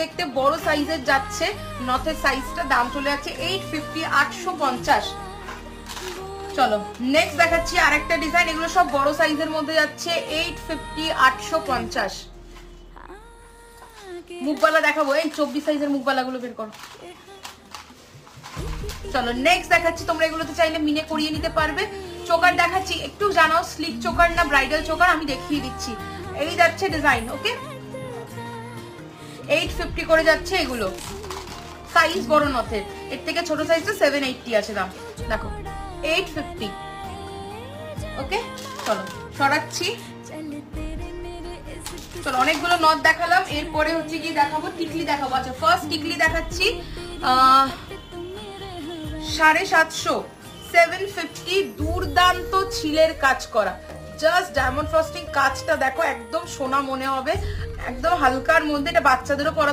দেখতে বড় সাইজের যাচ্ছে, নথের সাইজটা দাম চলে যাচ্ছে 850, 850। চলো নেক্সট দেখাচ্ছি আরেকটা ডিজাইন, এগুলো সব বড় সাইজের মধ্যে যাচ্ছে 850, 850। মুখবালা দেখাবো, এই 24 সাইজের মুখবালা গুলো বের করো। চলো নেক্সট দেখাচ্ছি, তোমরা এগুলোতে চাইলে মিনে করিয়ে নিতে পারবে। চোকার দেখাচ্ছি, একটু জানাও স্লিক চোকার না ব্রাইডাল চোকার, আমি দেখিয়ে দিচ্ছি। এই যাচ্ছে ডিজাইন, ওকে 850 করে যাচ্ছে এগুলো, সাইজ বড় নথের, এর থেকে ছোট সাইজটা 780 আছে দাম, দেখো 850। ওকে চলো সরাচ্ছি। চলো অনেকগুলো নথ দেখালাম, এরপরে হচ্ছে কি দেখাবো, টিকলি দেখাবো। আচ্ছা ফার্স্ট টিকলি দেখাচ্ছি 750, 750, দুর্দান্ত ছিলের কাজ করা, জাস্ট ডায়মন্ড ফ্রস্টিং কাজটা দেখো, একদম সোনা মনে হবে, একদম হালকার মধ্যে, এটা বাচ্চাদেরও পরা